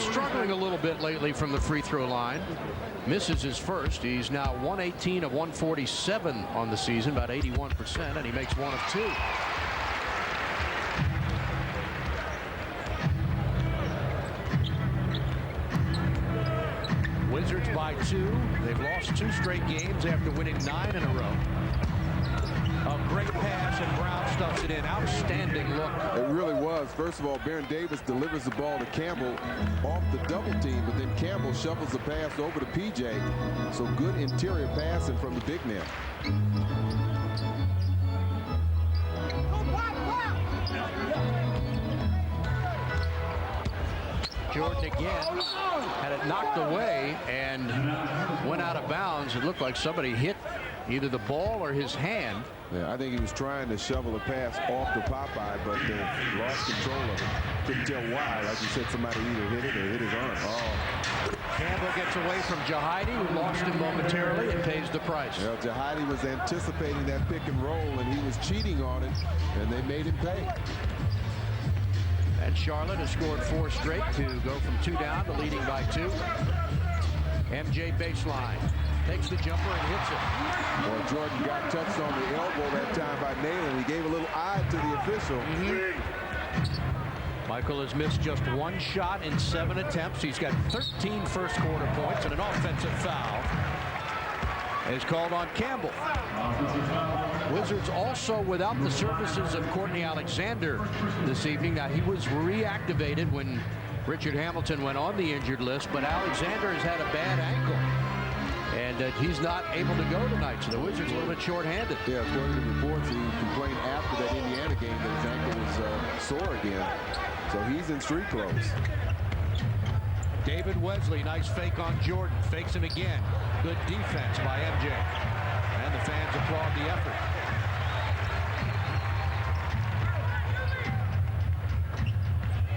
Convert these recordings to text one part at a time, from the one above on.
been struggling a little bit lately from the free throw line. Misses his first. He's now 118 of 147 on the season, about 81%, and he makes one of two. Wizards by 2. They've lost 2 straight games after winning 9 in a row. A great pass, and Brown stuffs it in. Outstanding look. It really was. First of all, Baron Davis delivers the ball to Campbell off the double team, but then Campbell shuffles the pass over to PJ. So good interior passing from the big man. Jordan again had it knocked away and went out of bounds. It looked like somebody hit either the ball or his hand. Yeah, I think he was trying to shovel a pass off to Popeye, but lost control of it. Couldn't tell why. Like you said, somebody either hit it or hit his arm. Oh. Campbell gets away from Jahidi, who lost him momentarily and pays the price. Well, Jahidi was anticipating that pick and roll, and he was cheating on it, and they made him pay. And Charlotte has scored 4 straight to go from 2 down to leading by 2. MJ baseline. Takes the jumper and hits it. Well, Jordan got touched on the elbow that time by Nalen. He gave a little eye to the official. Michael has missed just 1 shot in 7 attempts. He's got 13 first quarter points, and an offensive foul is called on Campbell. Wizards also without the services of Courtney Alexander this evening. Now, he was reactivated when Richard Hamilton went on the injured list, but Alexander has had a bad ankle, and he's not able to go tonight, so the Wizards a little bit short-handed. Yeah, according to reports, he complained after that Indiana game that his ankle was sore again, so he's in street clothes. David Wesley, nice fake on Jordan, fakes him again. Good defense by MJ, and the fans applaud the effort.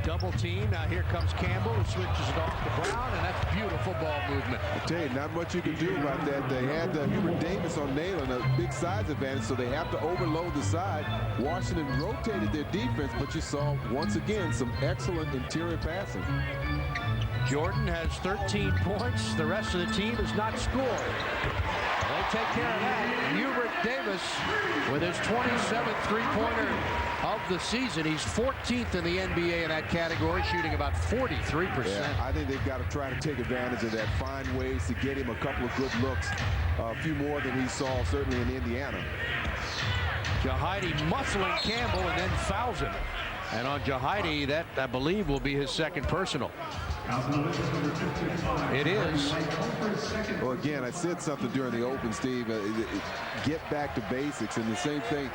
Double team. Now here comes Campbell, who switches it off to Brown, and that's beautiful ball movement. I tell you, not much you can do about that. They had Hubert Davis on Nalen, a big size advantage, so they have to overload the side. Washington rotated their defense, but you saw once again some excellent interior passing. Jordan has 13 points. The rest of the team has not scored. They take care of that. Hubert Davis with his 27th three-pointer of the season. He's 14th in the NBA in that category, shooting about 43%. Yeah, I think they've got to try to take advantage of that, find ways to get him a couple of good looks, a few more than he saw certainly in Indiana. Jahidi muscling Campbell and then fouls him. And on Jahidi, that I believe will be his second personal. It is. Well, again, I said something during the open, Steve. Get back to basics, and the same thing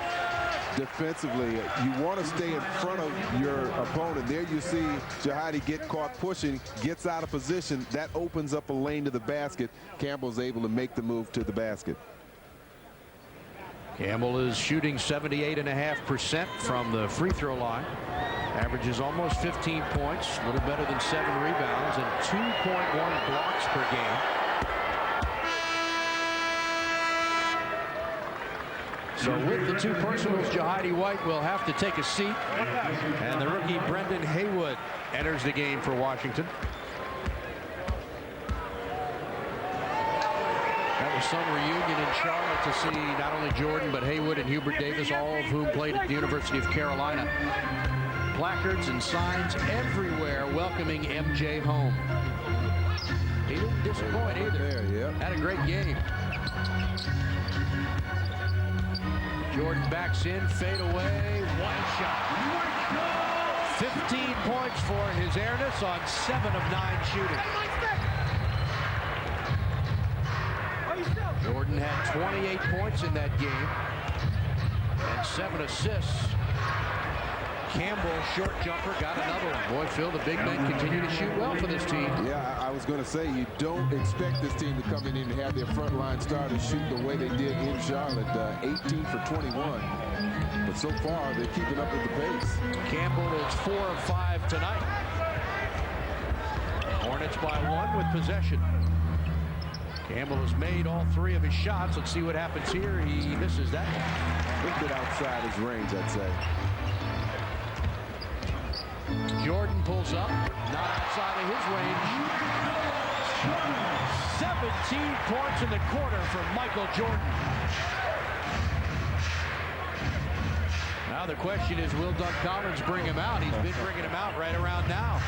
defensively. You want to stay in front of your opponent. There you see Jahidi get caught pushing, gets out of position. That opens up a lane to the basket. Campbell's able to make the move to the basket. Campbell is shooting 78.5% from the free throw line. Averages almost 15 points, a little better than 7 rebounds, and 2.1 blocks per game. So with the 2 personals, Jahidi White will have to take a seat. And the rookie Brendan Haywood enters the game for Washington. That was some reunion in Charlotte to see not only Jordan, but Haywood and Hubert Davis, all of whom played at the University of Carolina. Placards and signs everywhere welcoming MJ home. He didn't disappoint either. Yeah. Had a great game. Jordan backs in, fade away, 1 shot. 15 points for his airness on 7 of 9 shooting. Jordan had 28 points in that game and 7 assists. Campbell, short jumper, got another one. Boy, Phil, the big men continue to shoot well for this team. Yeah, I was going to say, you don't expect this team to come in and have their front line starters shoot the way they did in Charlotte, 18 for 21. But so far, they're keeping up with the pace. Campbell is 4 of 5 tonight. Hornets by 1 with possession. Campbell has made all 3 of his shots. Let's see what happens here. He misses that one. A little bit outside his range, I'd say. Jordan pulls up, not outside out of his range. 17 points in the quarter for Michael Jordan. Now the question is, will Doug Collins bring him out? He's been bringing him out right around now.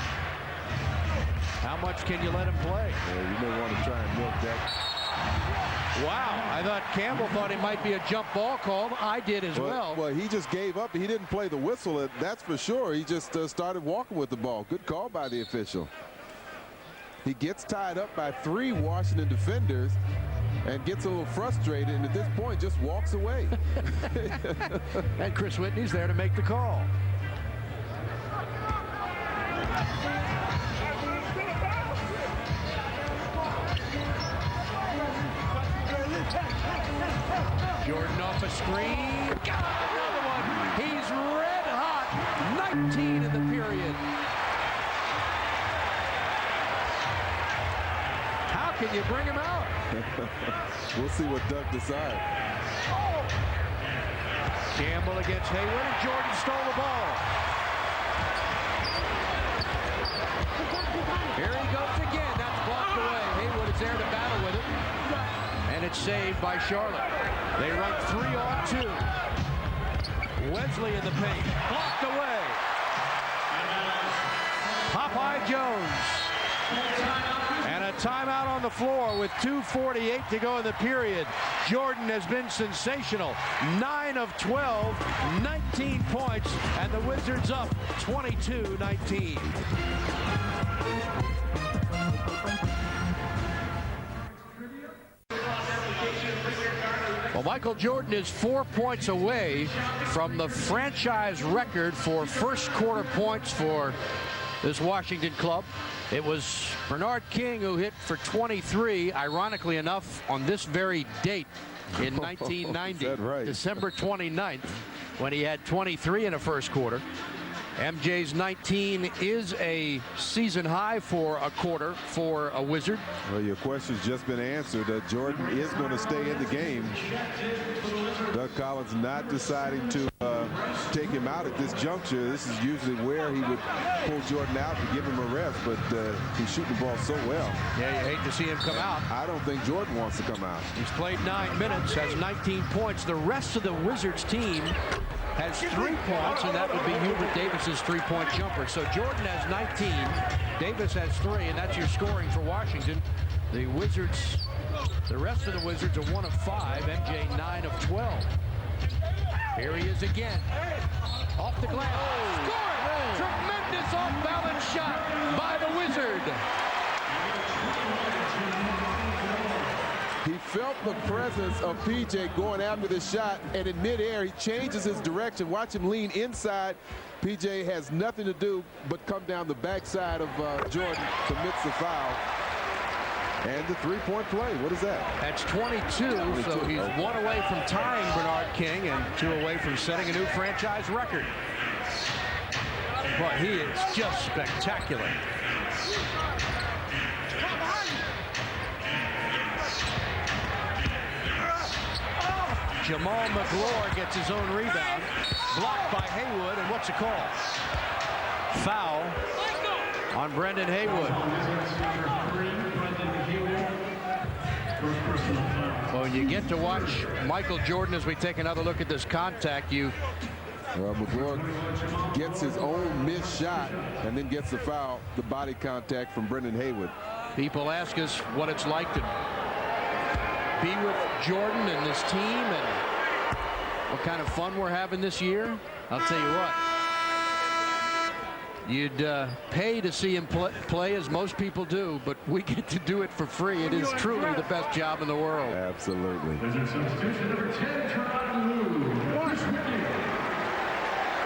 How much can you let him play? Yeah, you may want to try and milk that. Wow, I thought Campbell thought it might be a jump ball call. I did as well. Well, he just gave up. He didn't play the whistle, that's for sure. He just started walking with the ball. Good call by the official. He gets tied up by 3 Washington defenders and gets a little frustrated, and at this point just walks away. And Chris Whitney's there to make the call. Jordan off a screen. Got another one. He's red hot. 19 in the period. How can you bring him out? We'll see what Doug decides. Campbell against Hayward, and Jordan stole the ball. Here he goes again. That's blocked away. Hayward is there to battle with it. And it's saved by Charlotte. They run 3-on-2. Wesley in the paint. Blocked away. Popeye Jones. And a timeout on the floor with 2:48 to go in the period. Jordan has been sensational. 9 of 12, 19 points, and the Wizards up 22-19. Well, Michael Jordan is 4 points away from the franchise record for first quarter points for this Washington club. It was Bernard King who hit for 23, ironically enough, on this very date in 1990, right? December 29th, when he had 23 in the first quarter. MJ's 19 is a season high for a quarter for a Wizard. Well, your question's just been answered. Jordan is going to stay in the game. Doug Collins not deciding to take him out at this juncture. This is usually where he would pull Jordan out to give him a rest, but he's shooting the ball so well. Yeah, you hate to see him come out. I don't think Jordan wants to come out. He's played 9 minutes, has 19 points. The rest of the Wizards team has 3 points, and that would be Hubert Davis's 3-point jumper. So Jordan has 19, Davis has 3, and that's your scoring for Washington. The Wizards, the rest of the Wizards are 1 of 5, MJ 9 of 12. Here he is again. Off the glass. Score! Tremendous off-balance shot by the Wizard. He felt the presence of PJ going after the shot, and in midair, he changes his direction. Watch him lean inside. PJ has nothing to do but come down the backside of Jordan, commits the foul. And the 3-point play. What is that? That's 22, so he's 1 away from tying Bernard King and 2 away from setting a new franchise record. But he is just spectacular. Jamal McGlure gets his own rebound. Blocked by Haywood, and what's the call? Foul on Brendan Haywood. Well, when you get to watch Michael Jordan as we take another look at this contact, McGlure gets his own missed shot and then gets the foul, the body contact from Brendan Haywood. People ask us what it's like to be with Jordan and this team and what kind of fun we're having this year. I'll tell you what. You'd pay to see him play, as most people do, but we get to do it for free. It is truly the best job in the world. Absolutely.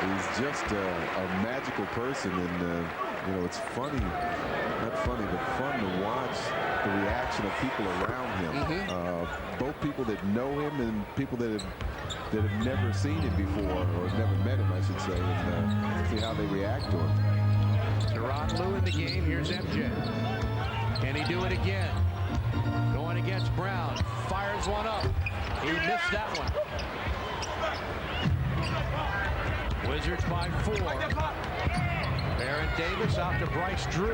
He's just a magical person, and you know, it's funny, not funny, but fun to watch the reaction of people around him. Both people that know him and people that have never seen him before, or never met him, I should say, and see how they react to him. Teron Lue in the game. Here's MJ. Can he do it again? Going against Brown. Fires one up. He missed that one. Wizards by 4. Baron Davis out to Bryce Drew.